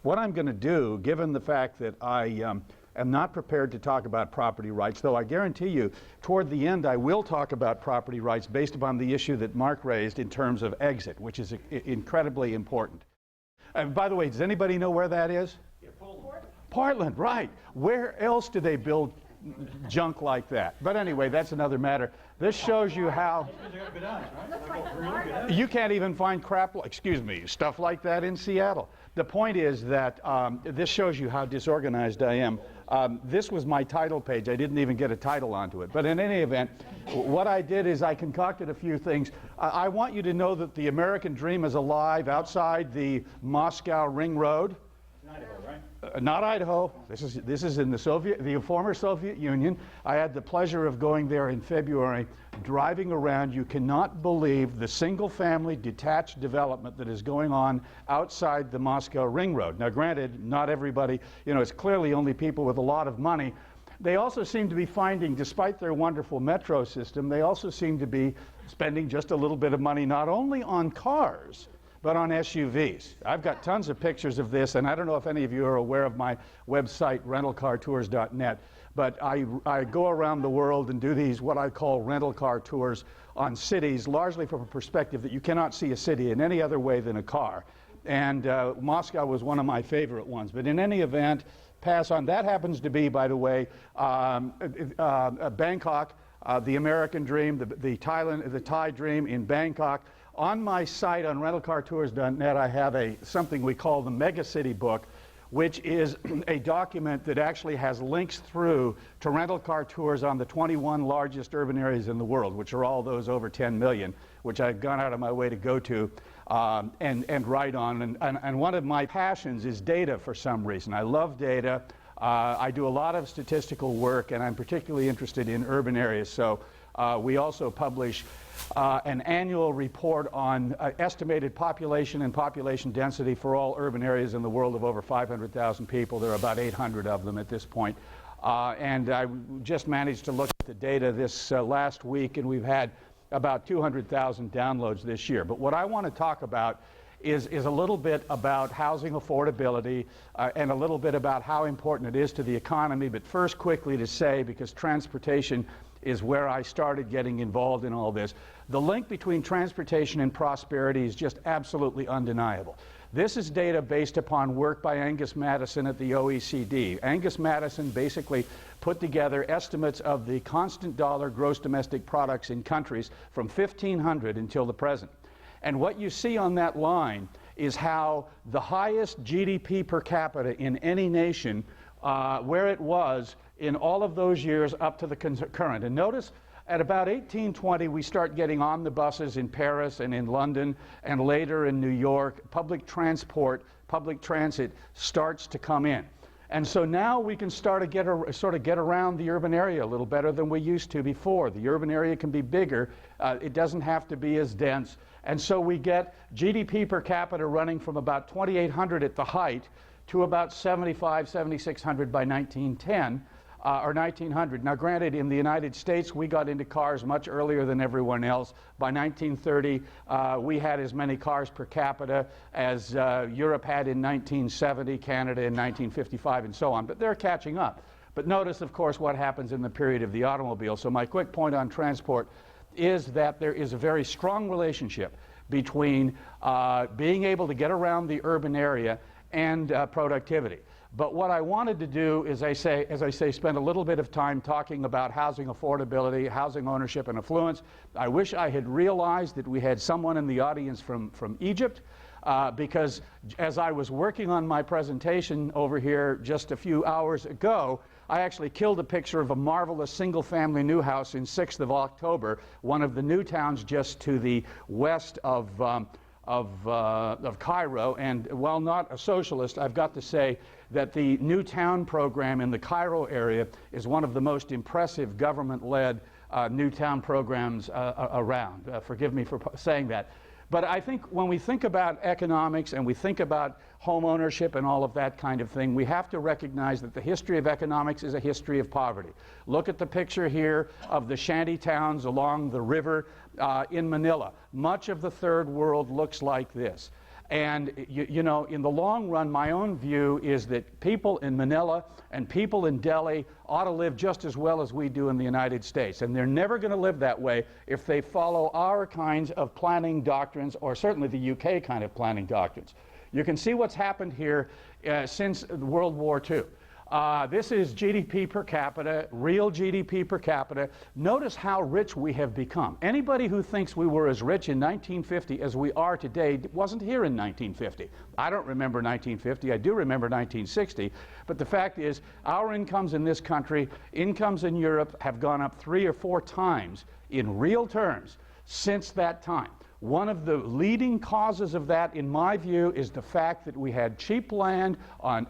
what I'm going to do, given the fact that I am not prepared to talk about property rights, though I guarantee you toward the end I will talk about property rights based upon the issue that Mark raised in terms of exit, which is incredibly important. By the way, does anybody know where that is? Yeah, Portland. Portland, right. Where else do they build junk like that? But anyway, that's another matter. This shows you how you can't even find stuff like that in Seattle. The point is that this shows you how disorganized I am. This was my title page. I didn't even get a title onto it. But in any event, what I did is I concocted a few things. I want you to know that the American dream is alive outside the Moscow Ring Road. Idaho, right? Not Idaho. This is in the former Soviet Union. I had the pleasure of going there in February, driving around. You cannot believe the single-family detached development that is going on outside the Moscow Ring Road. Now, granted, not everybody, it's clearly only people with a lot of money. They also seem to be finding, despite their wonderful metro system, they also seem to be spending just a little bit of money not only on cars, but on SUVs. I've got tons of pictures of this, and I don't know if any of you are aware of my website, rentalcartours.net, but I go around the world and do these, what I call rental car tours on cities, largely from a perspective that you cannot see a city in any other way than a car. And Moscow was one of my favorite ones. But in any event, pass on. That happens to be, by the way, Bangkok, the American dream, the Thai dream in Bangkok. On my site on rentalcartours.net, I have something we call the Mega City Book, which is a document that actually has links through to rental car tours on the 21 largest urban areas in the world, which are all those over 10 million, which I've gone out of my way to go to and write on. And one of my passions is data for some reason. I love data. I do a lot of statistical work, and I'm particularly interested in urban areas. So we also publish an annual report on estimated population and population density for all urban areas in the world of over 500,000 people. There are about 800 of them at this point. And I just managed to look at the data this last week, and we've had about 200,000 downloads this year. But what I want to talk about is a little bit about housing affordability and a little bit about how important it is to the economy. But first, quickly to say, because transportation is where I started getting involved in all this, the link between transportation and prosperity is just absolutely undeniable. This is data based upon work by Angus Maddison at the OECD. Angus Maddison basically put together estimates of the constant dollar gross domestic products in countries from 1500 until the present. And what you see on that line is how the highest GDP per capita in any nation, where it was in all of those years up to the current. And notice at about 1820 we start getting omnibuses in Paris and in London, and later in New York. Public transit starts to come in. And so now we can start to sort of get around the urban area a little better than we used to before. The urban area can be bigger. It doesn't have to be as dense. And so we get GDP per capita running from about 2,800 at the height to about 7,600 by 1910. Or 1900. Now, granted, in the United States, we got into cars much earlier than everyone else. By 1930, we had as many cars per capita as Europe had in 1970, Canada in 1955, and so on. But they're catching up. But notice, of course, what happens in the period of the automobile. So my quick point on transport is that there is a very strong relationship between being able to get around the urban area and productivity. But what I wanted to do is, as I say, spend a little bit of time talking about housing affordability, housing ownership, and affluence. I wish I had realized that we had someone in the audience from Egypt, because as I was working on my presentation over here just a few hours ago, I actually killed a picture of a marvelous single-family new house in 6th of October, one of the new towns just to the west of Cairo. And while not a socialist, I've got to say that the New Town program in the Cairo area is one of the most impressive government-led New Town programs around. Forgive me for saying that. But I think when we think about economics and we think about home ownership and all of that kind of thing, we have to recognize that the history of economics is a history of poverty. Look at the picture here of the shanty towns along the river in Manila. Much of the third world looks like this. And you know, in the long run, my own view is that people in Manila and people in Delhi ought to live just as well as we do in the United States. And they're never going to live that way if they follow our kinds of planning doctrines, or certainly the UK kind of planning doctrines. You can see what's happened here since World War II. This is GDP per capita, real GDP per capita. Notice how rich we have become. Anybody who thinks we were as rich in 1950 as we are today wasn't here in 1950. I don't remember 1950. I do remember 1960. But the fact is, our incomes in this country, incomes in Europe, have gone up 3 or 4 times in real terms since that time. One of the leading causes of that, in my view, is the fact that we had cheap land on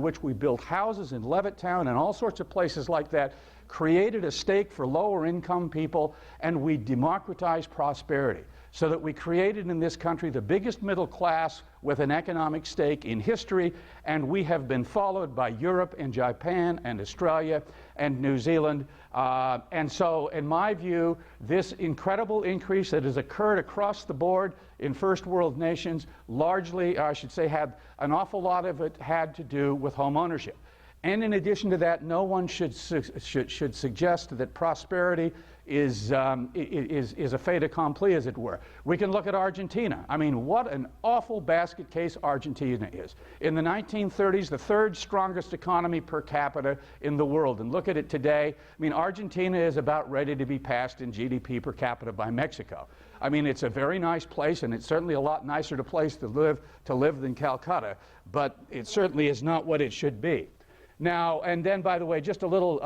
which we built houses in Levittown and all sorts of places like that, created a stake for lower income people, and we democratized prosperity, so that we created in this country the biggest middle class with an economic stake in history, and we have been followed by Europe and Japan and Australia and New Zealand. And so, in my view, this incredible increase that has occurred across the board in first world nations, largely, I should say, had an awful lot of it had to do with home ownership. And in addition to that, no one should suggest that prosperity is a fait accompli, as it were. We can look at Argentina. I mean, what an awful basket case Argentina is. In the 1930s, the 3rd strongest economy per capita in the world. And look at it today. I mean, Argentina is about ready to be passed in GDP per capita by Mexico. I mean, it's a very nice place, and it's certainly a lot nicer place to live than Calcutta, but it certainly is not what it should be. Now, and then, by the way, just a little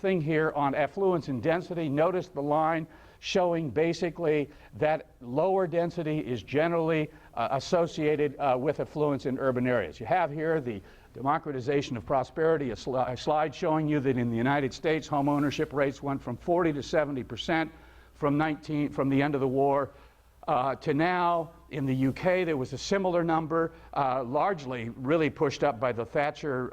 thing here on affluence and density. Notice the line showing basically that lower density is generally associated with affluence in urban areas. You have here the democratization of prosperity, a slide showing you that in the United States, home ownership rates went from 40 to 70% from the end of the war. To now, in the UK, there was a similar number, largely really pushed up by the Thatcher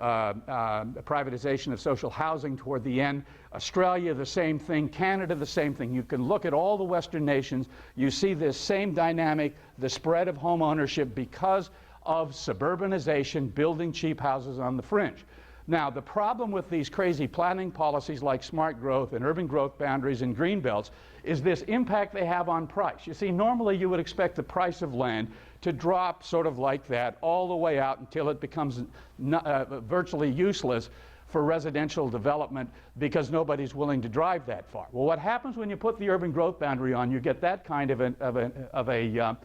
privatization of social housing toward the end. Australia, the same thing. Canada, the same thing. You can look at all the Western nations. You see this same dynamic, the spread of home ownership because of suburbanization, building cheap houses on the fringe. Now, the problem with these crazy planning policies like smart growth and urban growth boundaries and green belts is this impact they have on price. You see, normally you would expect the price of land to drop sort of like that all the way out until it becomes virtually useless for residential development because nobody's willing to drive that far. Well, what happens when you put the urban growth boundary on, you get that kind of a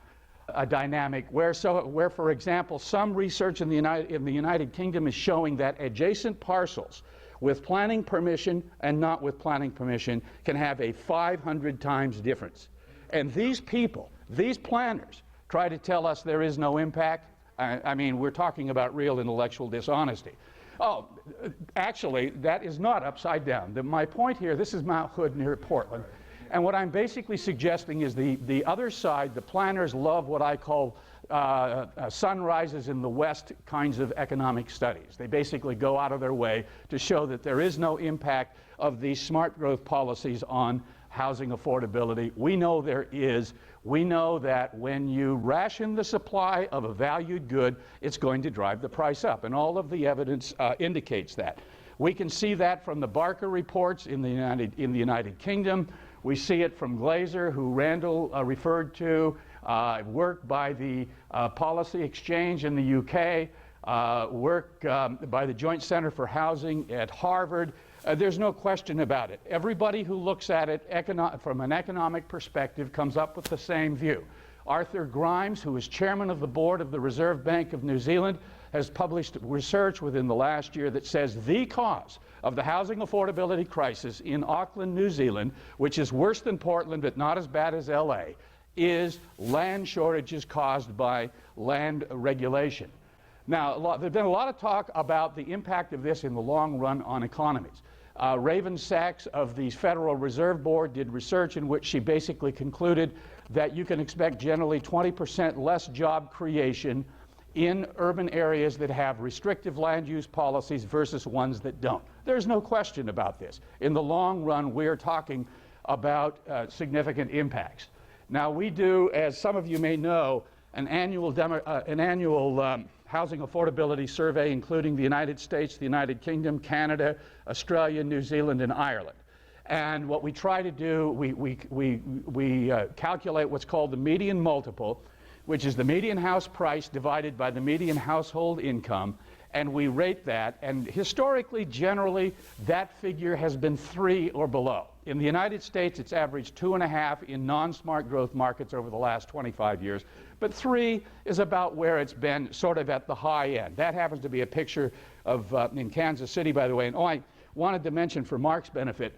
dynamic where, for example, some research in the United Kingdom is showing that adjacent parcels with planning permission and not with planning permission can have a 500 times difference. And these people, these planners, try to tell us there is no impact. I mean, we're talking about real intellectual dishonesty. Oh, actually, that is not upside down. My point here, this is Mount Hood near Portland. And what I'm basically suggesting is the other side, the planners love what I call sunrises in the West kinds of economic studies. They basically go out of their way to show that there is no impact of these smart growth policies on housing affordability. We know there is. We know that when you ration the supply of a valued good, it's going to drive the price up. And all of the evidence indicates that. We can see that from the Barker reports in the United Kingdom. We see it from Glazer, who Randall referred to, work by the Policy Exchange in the UK, work by the Joint Center for Housing at Harvard. There's no question about it. Everybody who looks at it from an economic perspective comes up with the same view. Arthur Grimes, who is chairman of the board of the Reserve Bank of New Zealand, has published research within the last year that says the cause of the housing affordability crisis in Auckland, New Zealand, which is worse than Portland but not as bad as LA, is land shortages caused by land regulation. Now, there's been a lot of talk about the impact of this in the long run on economies. Raven Sachs of the Federal Reserve Board did research in which she basically concluded that you can expect generally 20% less job creation in urban areas that have restrictive land use policies versus ones that don't. There's no question about this. In the long run, we're talking about significant impacts. Now, we do, as some of you may know, an annual housing affordability survey including the United States, the United Kingdom, Canada, Australia, New Zealand, and Ireland. And what we try to do, we calculate what's called the median multiple, which is the median house price divided by the median household income, and we rate that. And historically, generally, that figure has been 3 or below. In the United States, it's averaged 2.5 in non-smart growth markets over the last 25 years. But 3 is about where it's been, sort of at the high end. That happens to be a picture of in Kansas City, by the way. And I wanted to mention for Mark's benefit,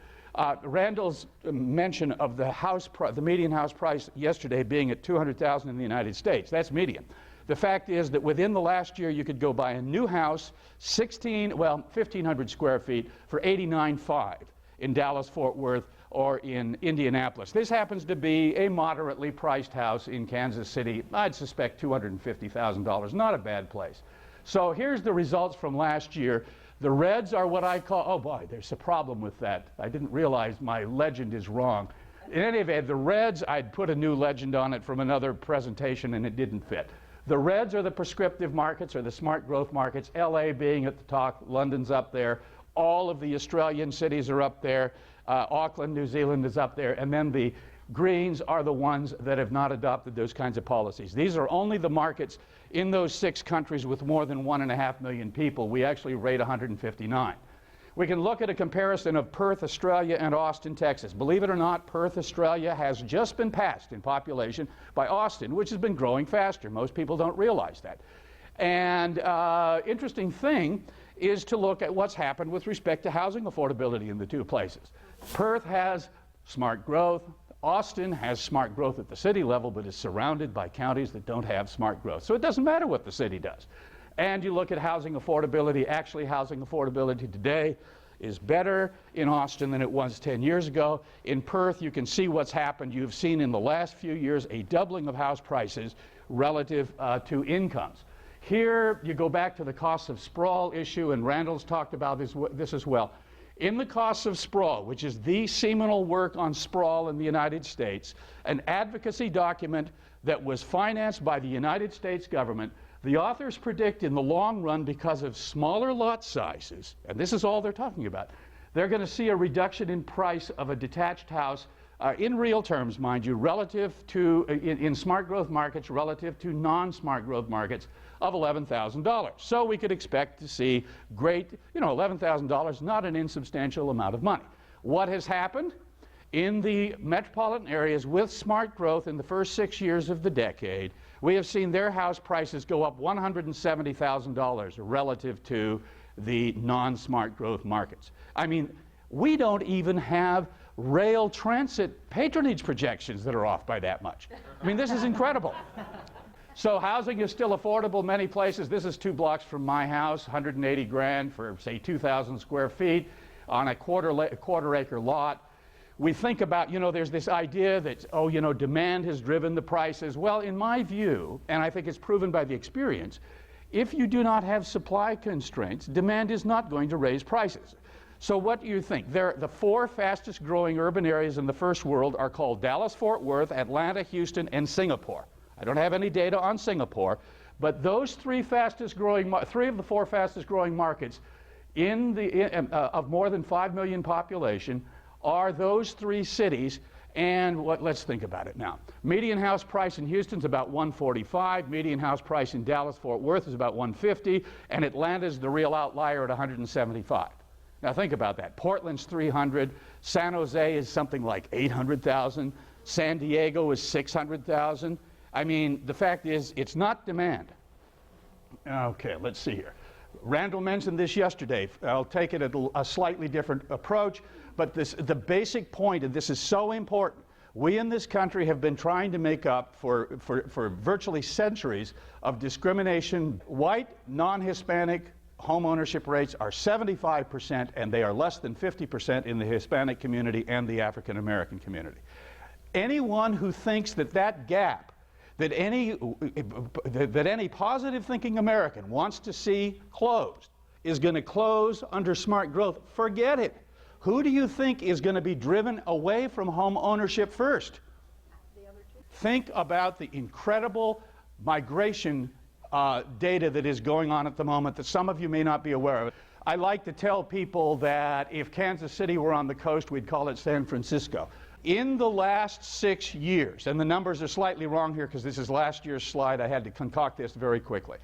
Randall's mention of the median house price yesterday being at $200,000 in the United States. That's median. The fact is that within the last year, you could go buy a new house, 1,500 square feet for $89,500 in Dallas-Fort Worth or in Indianapolis. This happens to be a moderately priced house in Kansas City. I'd suspect $250,000. Not a bad place. So here's the results from last year. The reds are what I call, oh boy, there's a problem with that. I didn't realize my legend is wrong. In any event, the reds, I'd put a new legend on it from another presentation and it didn't fit. The reds are the prescriptive markets or the smart growth markets, LA being at the top, London's up there, all of the Australian cities are up there, Auckland, New Zealand is up there, and then the greens are the ones that have not adopted those kinds of policies. These are only the markets in those 6 countries with more than 1.5 million people. We actually rate 159. We can look at a comparison of Perth, Australia, and Austin, Texas. Believe it or not, Perth, Australia has just been passed in population by Austin, which has been growing faster. Most people don't realize that. And interesting thing is to look at what's happened with respect to housing affordability in the 2 places. Perth has smart growth. Austin has smart growth at the city level, but is surrounded by counties that don't have smart growth. So it doesn't matter what the city does. And you look at housing affordability. Actually, housing affordability today is better in Austin than it was 10 years ago. In Perth, you can see what's happened. You've seen in the last few years a doubling of house prices relative to incomes. Here, you go back to the cost of sprawl issue, and Randall's talked about this as well. In the costs of sprawl, which is the seminal work on sprawl in the United States, an advocacy document that was financed by the United States government, the authors predict in the long run, because of smaller lot sizes, and this is all they're talking about, they're going to see a reduction in price of a detached house, in real terms, mind you, relative to, in smart growth markets, relative to non-smart growth markets, of $11,000. So we could expect to see great, $11,000, not an insubstantial amount of money. What has happened? In the metropolitan areas with smart growth in the first 6 years of the decade, we have seen their house prices go up $170,000 relative to the non-smart growth markets. I mean, we don't even have rail transit patronage projections that are off by that much. I mean, this is incredible. So housing is still affordable many places. This is 2 blocks from my house, 180 grand for, say, 2,000 square feet on a quarter acre lot. We think about, there's this idea that, demand has driven the prices. Well, in my view, and I think it's proven by the experience, if you do not have supply constraints, demand is not going to raise prices. So what do you think? The 4 fastest growing urban areas in the first world are called Dallas-Fort Worth, Atlanta, Houston, and Singapore. I don't have any data on Singapore, but those 3 of the 4 fastest growing markets of more than 5 million population are those 3 cities. And let's think about it now. Median house price in Houston's about $145. Median house price in Dallas-Fort Worth is about $150, and Atlanta's the real outlier at $175. Now think about that. Portland's $300. San Jose is something like $800,000. San Diego is $600,000. I mean, the fact is, it's not demand. Okay, let's see here. Randall mentioned this yesterday. I'll take it at a slightly different approach, but the basic point, and this is so important, we in this country have been trying to make up for virtually centuries of discrimination. White, non-Hispanic home ownership rates are 75%, and they are less than 50% in the Hispanic community and the African American community. Anyone who thinks that gap, that any positive thinking American wants to see closed, is going to close under smart growth, forget it. Who do you think is going to be driven away from home ownership first? The other 2. Think about the incredible migration data that is going on at the moment that some of you may not be aware of. I like to tell people that if Kansas City were on the coast, we'd call it San Francisco. In the last 6 years, and the numbers are slightly wrong here because this is last year's slide, I had to concoct this very quickly.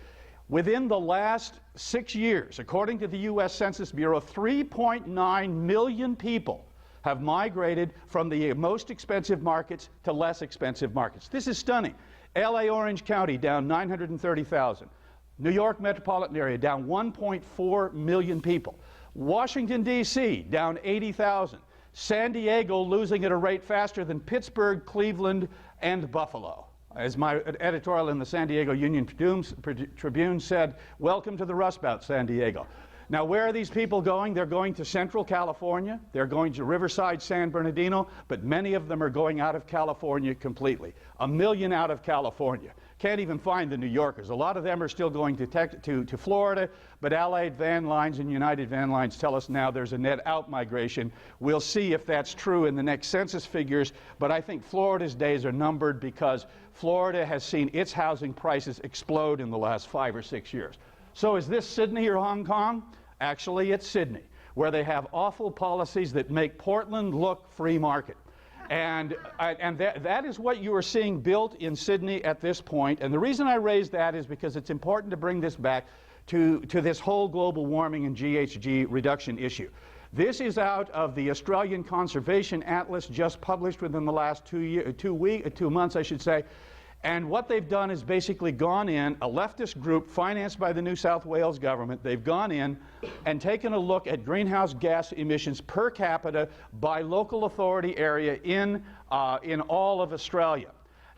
Within the last 6 years, according to the U.S. Census Bureau, 3.9 million people have migrated from the most expensive markets to less expensive markets. This is stunning. L.A. Orange County down 930,000. New York metropolitan area down 1.4 million people. Washington, D.C. down 80,000. San Diego losing at a rate faster than Pittsburgh, Cleveland, and Buffalo. As my editorial in the San Diego Union Tribune said, welcome to the Rust Belt, San Diego. Now, where are these people going? They're going to Central California. They're going to Riverside, San Bernardino, but many of them are going out of California completely. 1 million out of California. Can't even find the New Yorkers. A lot of them are still going to Florida, but Allied Van Lines and United Van Lines tell us now there's a net out migration. We'll see if that's true in the next census figures, but I think Florida's days are numbered because Florida has seen its housing prices explode in the last 5 or 6 years. So is this Sydney or Hong Kong? Actually, it's Sydney, where they have awful policies that make Portland look free market. And that is what you are seeing built in Sydney at this point. And the reason I raise that is because it's important to bring this back to this whole global warming and GHG reduction issue. This is out of the Australian Conservation Atlas, just published within the last 2 months, I should say. And what they've done is basically gone in, a leftist group financed by the New South Wales government, they've gone in and taken a look at greenhouse gas emissions per capita by local authority area in all of Australia.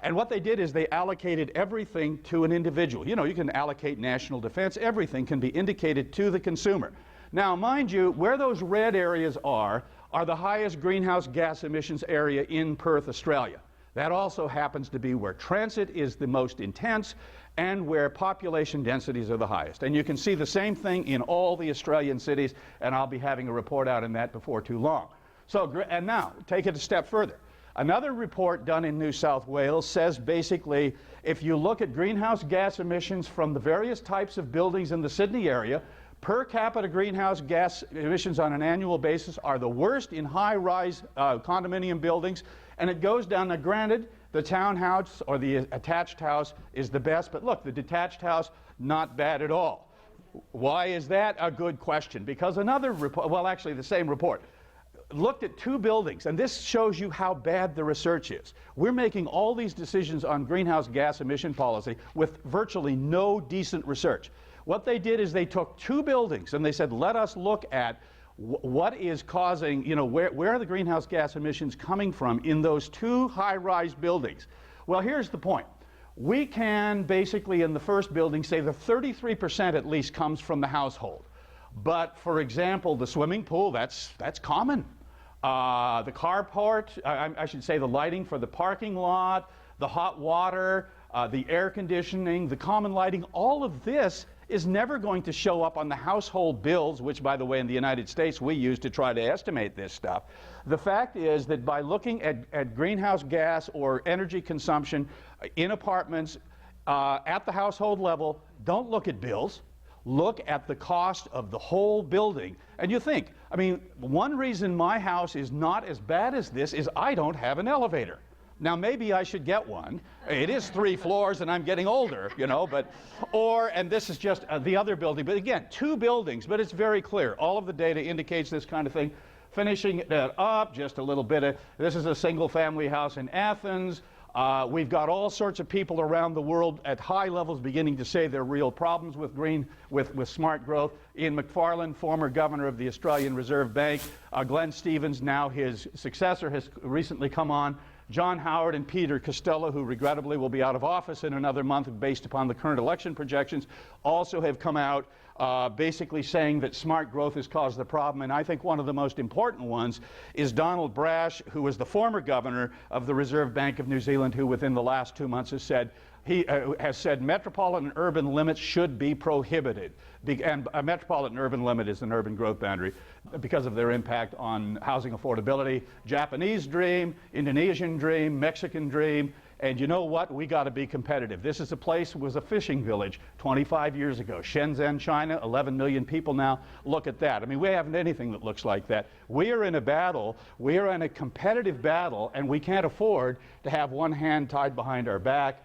And what they did is they allocated everything to an individual. You know, you can allocate national defense, everything can be indicated to the consumer. Now, mind you, where those red areas are the highest greenhouse gas emissions area in Perth, Australia. That also happens to be where transit is the most intense and where population densities are the highest. And you can see the same thing in all the Australian cities, and I'll be having a report out on that before too long. So, and now, take it a step further. Another report done in New South Wales says basically, if you look at greenhouse gas emissions from the various types of buildings in the Sydney area, per capita greenhouse gas emissions on an annual basis are the worst in high-rise condominium buildings, and it goes down. Now, granted, the townhouse or the attached house is the best, but look, the detached house, not bad at all. Why is that? A good question. Because another report, well, actually the same report, looked at 2 buildings, and this shows you how bad the research is. We're making all these decisions on greenhouse gas emission policy with virtually no decent research. What they did is they took 2 buildings and they said, let us look at what is causing, you know, where are the greenhouse gas emissions coming from in those 2 high-rise buildings? Well, here's the point. We can basically in the first building say that 33% at least comes from the household. But for example, the swimming pool, that's common. The carport, I should say the lighting for the parking lot, the hot water, the air conditioning, the common lighting, all of this is never going to show up on the household bills, which, by the way, in the United States we use to try to estimate this stuff. The fact is that by looking at greenhouse gas or energy consumption in apartments at the household level, don't look at bills. Look at the cost of the whole building. And you think, I mean, one reason my house is not as bad as this is I don't have an elevator. Now, maybe I should get one. It is 3 floors and I'm getting older, you know, but, and this is just the other building. But again, 2 buildings, but it's very clear. All of the data indicates this kind of thing. Finishing it up, just a little bit of, this is a single family house in Athens. We've got all sorts of people around the world at high levels beginning to say there are real problems with with smart growth. Ian McFarlane, former governor of the Australian Reserve Bank. Glenn Stevens, now his successor, has recently come on. John Howard and Peter Costello, who regrettably will be out of office in another month based upon the current election projections, also have come out basically saying that smart growth has caused the problem. And I think one of the most important ones is Donald Brash, who was the former governor of the Reserve Bank of New Zealand, who within the last 2 months has said metropolitan urban limits should be prohibited. And a metropolitan urban limit is an urban growth boundary because of their impact on housing affordability. Japanese dream, Indonesian dream, Mexican dream. And you know what? We got to be competitive. This is a place, was a fishing village 25 years ago. Shenzhen, China, 11 million people now. Look at that. I mean, we haven't anything that looks like that. We are in a battle. We are in a competitive battle, and we can't afford to have one hand tied behind our back.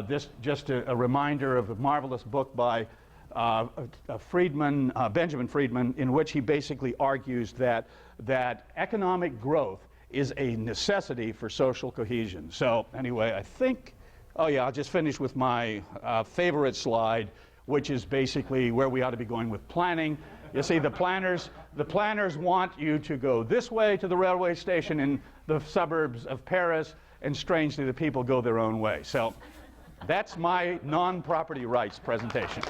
This just a reminder of a marvelous book by Benjamin Friedman, in which he basically argues that economic growth is a necessity for social cohesion. So anyway, I think, oh yeah, I'll just finish with my favorite slide, which is basically where we ought to be going with planning. You see, the planners want you to go this way to the railway station in the suburbs of Paris, and strangely, the people go their own way. So that's my non-property rights presentation.